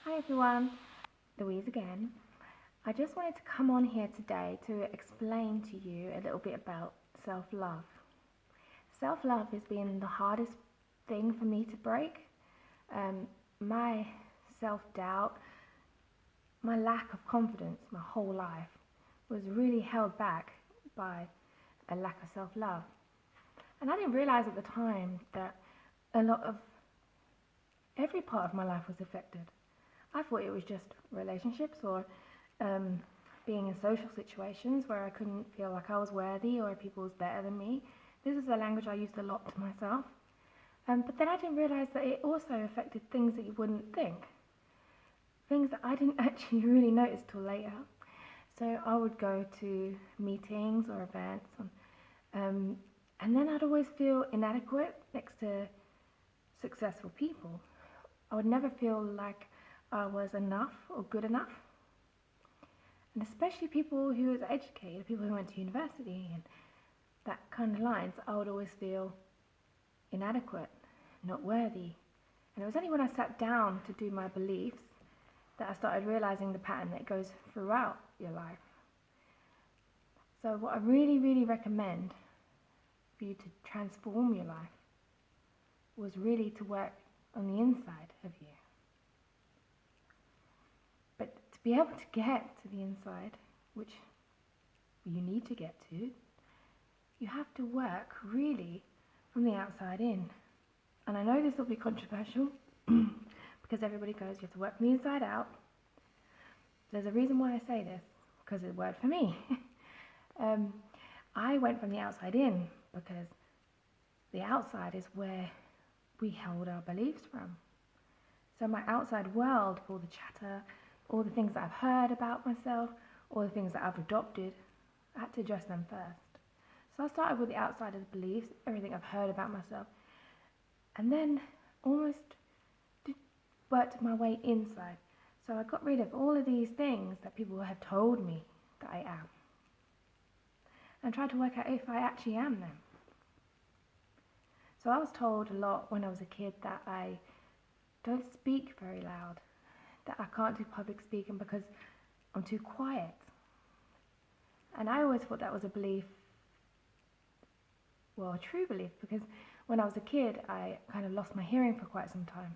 Hi everyone, Louise again. I just wanted to come on here today to explain to you a little bit about self-love. Self-love has been the hardest thing for me to break. My self-doubt, my lack of confidence my whole life was really held back by a lack of self-love. And I didn't realize at the time that a lot of every part of my life was affected. I thought it was just relationships or being in social situations where I couldn't feel like I was worthy or people was better than me. This is a language I used a lot to myself. But then I didn't realise that it also affected things that you wouldn't think. Things that I didn't actually really notice till later. So I would go to meetings or events and then I'd always feel inadequate next to successful people. I would never feel like I was enough or good enough. And especially people who was educated, people who went to university and that kind of lines, I would always feel inadequate, not worthy. And it was only when I sat down to do my beliefs that I started realizing the pattern that goes throughout your life. So what I really, really recommend for you to transform your life was really to work on the inside of you. But to be able to get to the inside, which you need to get to, you have to work really from the outside in. And I know this will be controversial because everybody goes, you have to work from the inside out. There's a reason why I say this, because it worked for me. I went from the outside in because the outside is where we hold our beliefs from. So my outside world, all the chatter, all the things that I've heard about myself, all the things that I've adopted, I had to address them first. So I started with the outside of the beliefs, everything I've heard about myself, and then almost worked my way inside. So I got rid of all of these things that people have told me that I am, and tried to work out if I actually am them. So I was told a lot when I was a kid that I don't speak very loud, that I can't do public speaking because I'm too quiet. And I always thought that was a belief, well, a true belief, because when I was a kid, I kind of lost my hearing for quite some time.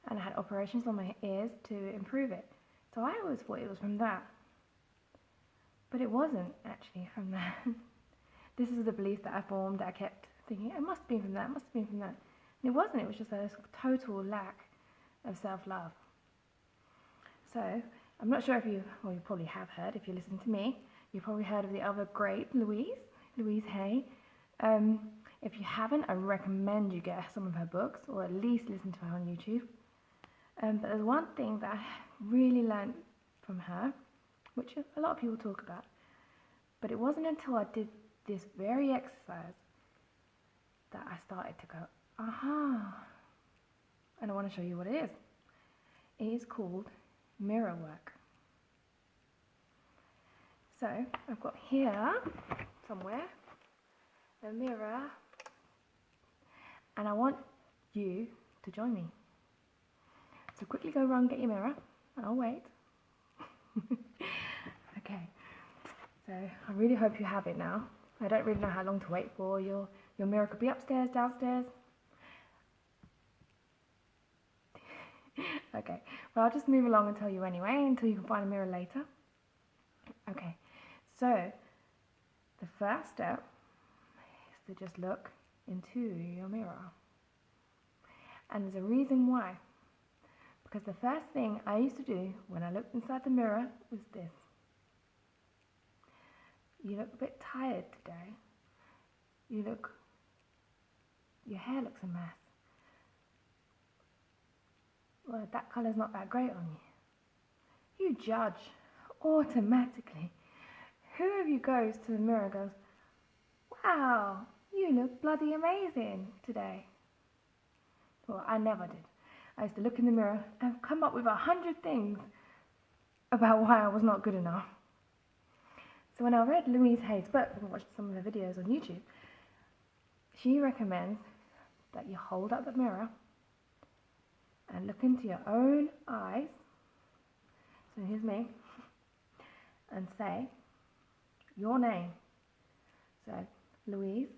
And I had operations on my ears to improve it. So I always thought it was from that. But it wasn't actually from that. This is the belief that I formed that I kept thinking, it must be from that, it must have been from that. And it wasn't, it was just a total lack of self-love. So, I'm not sure if you probably have heard, if you listen to me, you've probably heard of the other great Louise Hay. If you haven't, I recommend you get some of her books, or at least listen to her on YouTube. But there's one thing that I really learned from her, which a lot of people talk about, but it wasn't until I did this very exercise that I started to go, aha, and I want to show you what it is. It is called mirror work. So I've got here somewhere a mirror, and I want you to join me. So quickly go run, get your mirror, and I'll wait. Okay, so I really hope you have it now. I don't really know how long to wait for. Your mirror could be upstairs, downstairs. Okay, well, I'll just move along and tell you anyway, until you can find a mirror later. Okay, so the first step is to just look into your mirror. And there's a reason why. Because the first thing I used to do when I looked inside the mirror was this. You look a bit tired today. Your hair looks a mess. Well, that colour's not that great on you. You judge automatically. Who of you goes to the mirror and goes, wow, you look bloody amazing today? Well, I never did. I used to look in the mirror and come up with 100 things about why I was not good enough. So when I read Louise Hay's book and watched some of her videos on YouTube, she recommends that you hold up the mirror and look into your own eyes So here's me. And say your name. So, Louise,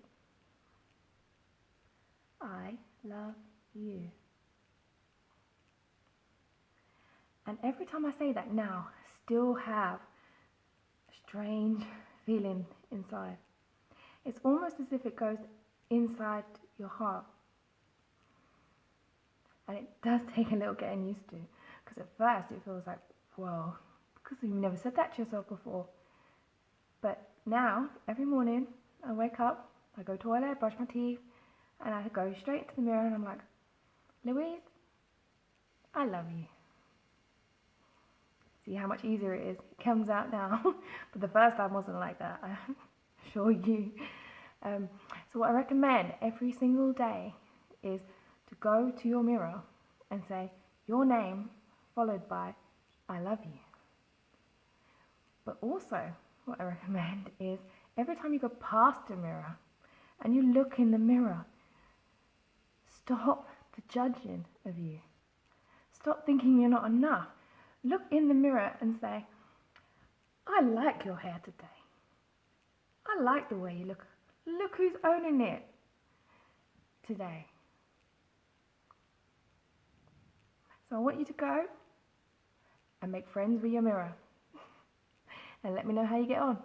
I love you. And every time I say that now, I still have a strange feeling inside. It's almost as if it goes inside your heart. And it does take a little getting used to, because at first it feels like, whoa, because you've never said that to yourself before. But now, every morning, I wake up, I go to the toilet, brush my teeth, and I go straight to the mirror and I'm like, Louise, I love you. See how much easier it is? It comes out now. But the first time wasn't like that, I assure you. So what I recommend every single day is to go to your mirror and say your name followed by I love you. But also what I recommend is every time you go past the mirror and you look in the mirror, stop the judging of you. Stop thinking you're not enough. Look in the mirror and say, I like your hair today. I like the way you look. Look who's owning it today. So I want you to go and make friends with your mirror. And let me know how you get on.